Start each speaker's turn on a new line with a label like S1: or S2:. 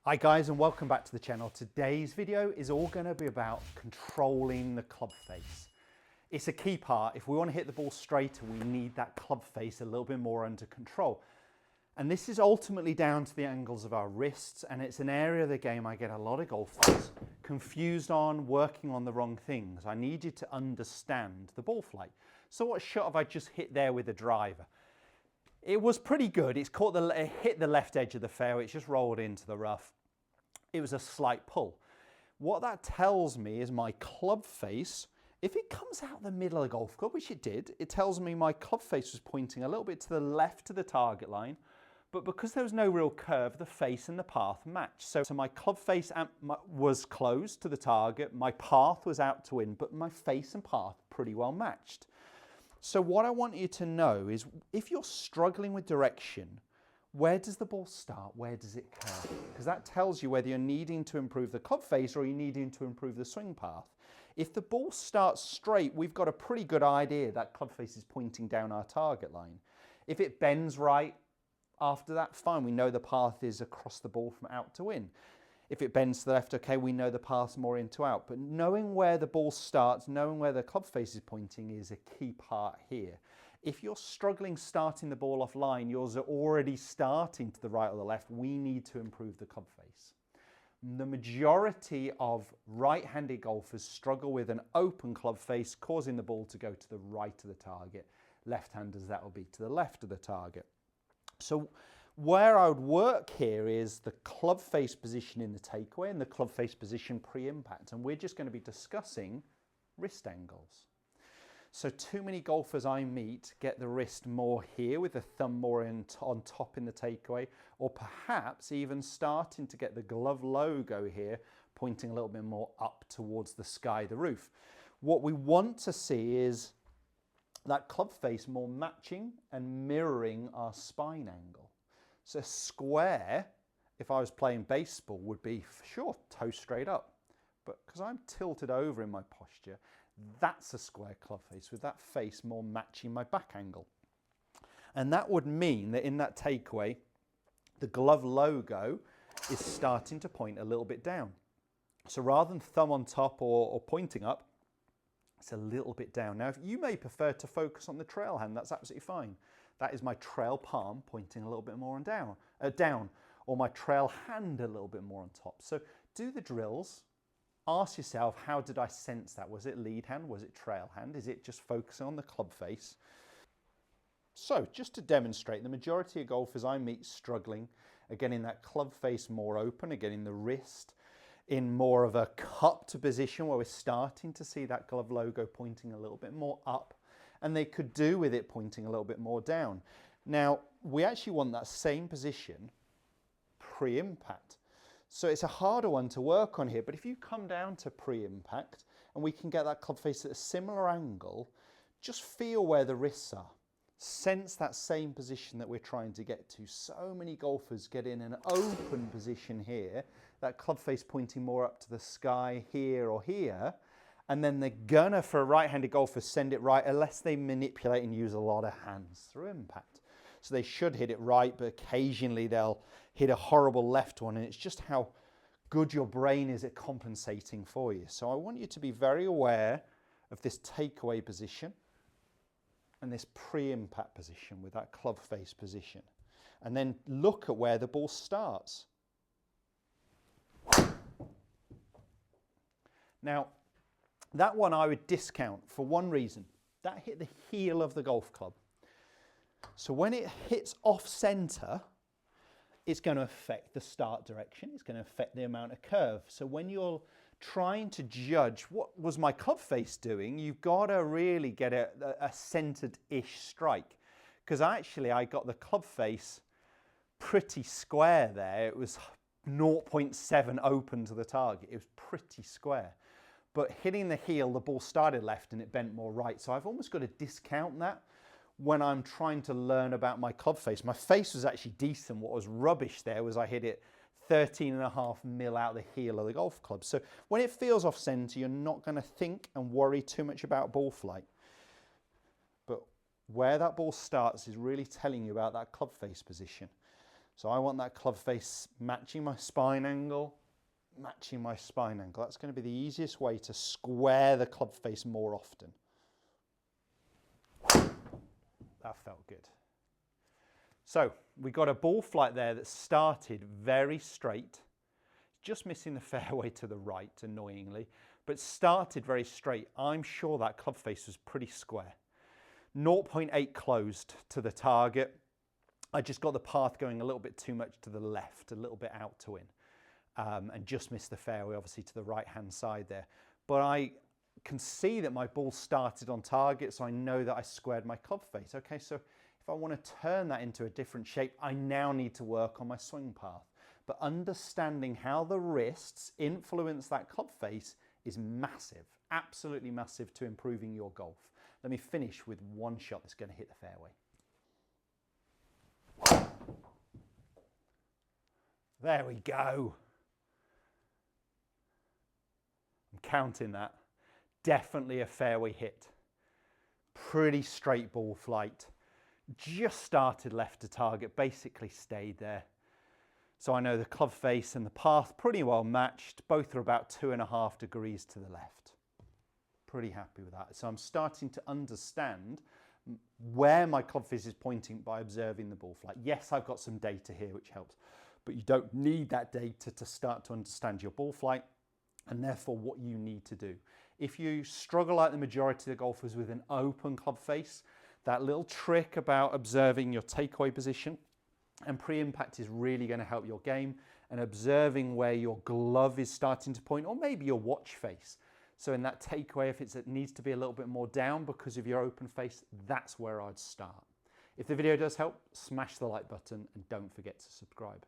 S1: Hi guys, and welcome back to the channel. Today's video is all going to be about controlling the club face. It's a key part. If we want to hit the ball straighter, we need that club face a little bit more under control. And this is ultimately down to the angles of our wrists, and it's an area of the game I get a lot of golfers confused on, working on the wrong things. I need you to understand the ball flight. So what shot have I just hit there with a driver? It was pretty good. It hit the left edge of the fairway. It's just rolled into the rough. It was a slight pull. What that tells me is my club face, if it comes out the middle of the golf club, which it did, it tells me my club face was pointing a little bit to the left of the target line, but because there was no real curve, the face and the path matched. So my club face was close to the target, my path was out to in, but my face and path pretty well matched. So what I want you to know is if you're struggling with direction, where does the ball start? Where does it curve? Because that tells you whether you're needing to improve the club face or you're needing to improve the swing path. If the ball starts straight, we've got a pretty good idea that club face is pointing down our target line. If it bends right after that, fine, we know the path is across the ball from out to in. If it bends to the left, okay, we know the path's more in to out. But knowing where the ball starts, knowing where the club face is pointing is a key part here. If you're struggling starting the ball offline, yours are already starting to the right or the left, we need to improve the club face. The majority of right-handed golfers struggle with an open club face, causing the ball to go to the right of the target. Left-handers, that will be to the left of the target. So where I would work here is the club face position in the takeaway and the club face position pre-impact. And we're just going to be discussing wrist angles. So too many golfers I meet get the wrist more here with the thumb more on top in the takeaway, or perhaps even starting to get the glove logo here pointing a little bit more up towards the sky, the roof. What we want to see is that club face more matching and mirroring our spine angle. So square, if I was playing baseball, would be, sure, toe straight up. But because I'm tilted over in my posture, that's a square club face with that face more matching my back angle. And that would mean that in that takeaway, the glove logo is starting to point a little bit down. So rather than thumb on top or pointing up, it's a little bit down. Now, if you may prefer to focus on the trail hand, that's absolutely fine. That is my trail palm pointing a little bit more on down, or my trail hand a little bit more on top. So do the drills. Ask yourself, how did I sense that? Was it lead hand? Was it trail hand? Is it just focusing on the club face? So just to demonstrate, the majority of golfers I meet struggling are getting that club face more open, are getting the wrist in more of a cupped position where we're starting to see that glove logo pointing a little bit more up, and they could do with it pointing a little bit more down. Now, we actually want that same position pre-impact. So it's a harder one to work on here, but if you come down to pre-impact and we can get that club face at a similar angle, just feel where the wrists are. Sense that same position that we're trying to get to. So many golfers get in an open position here, that club face pointing more up to the sky here or here, and then they're gonna, for a right-handed golfer, send it right unless they manipulate and use a lot of hands through impact. So they should hit it right, but occasionally they'll hit a horrible left one, and it's just how good your brain is at compensating for you. So I want you to be very aware of this takeaway position and this pre-impact position with that club face position. And then look at where the ball starts. Now, that one I would discount for one reason. That hit the heel of the golf club. So when it hits off center, it's going to affect the start direction. It's going to affect the amount of curve. So when you're trying to judge what was my club face doing, you've got to really get a centered-ish strike. Because actually I got the club face pretty square there. It was 0.7 open to the target. It was pretty square. But hitting the heel, the ball started left and it bent more right. So I've almost got to discount that when I'm trying to learn about my club face. My face was actually decent. What was rubbish there was I hit it 13.5 mil out the heel of the golf club. So when it feels off center, you're not going to think and worry too much about ball flight. But where that ball starts is really telling you about that club face position. So I want that club face matching my spine angle, matching my spine angle. That's going to be the easiest way to square the club face more often. That felt good. So we got a ball flight there that started very straight, just missing the fairway to the right, annoyingly, but started very straight. I'm sure that club face was pretty square. 0.8 closed to the target. I just got the path going a little bit too much to the left, a little bit out to in, and just missed the fairway, obviously, to the right-hand side there. But I can see that my ball started on target, so I know that I squared my club face. Okay, so if I want to turn that into a different shape, I now need to work on my swing path. But understanding how the wrists influence that club face is massive, absolutely massive to improving your golf. Let me finish with one shot that's going to hit the fairway. There we go. I'm counting that. Definitely a fairway hit. Pretty straight ball flight. Just started left to target, basically stayed there. So I know the club face and the path pretty well matched. Both are about 2.5 degrees to the left. Pretty happy with that. So I'm starting to understand where my club face is pointing by observing the ball flight. Yes, I've got some data here which helps, but you don't need that data to start to understand your ball flight and therefore what you need to do. If you struggle like the majority of the golfers with an open club face, that little trick about observing your takeaway position and pre-impact is really going to help your game, and observing where your glove is starting to point, or maybe your watch face. So in that takeaway, if it needs to be a little bit more down because of your open face, that's where I'd start. If the video does help, smash the like button and don't forget to subscribe.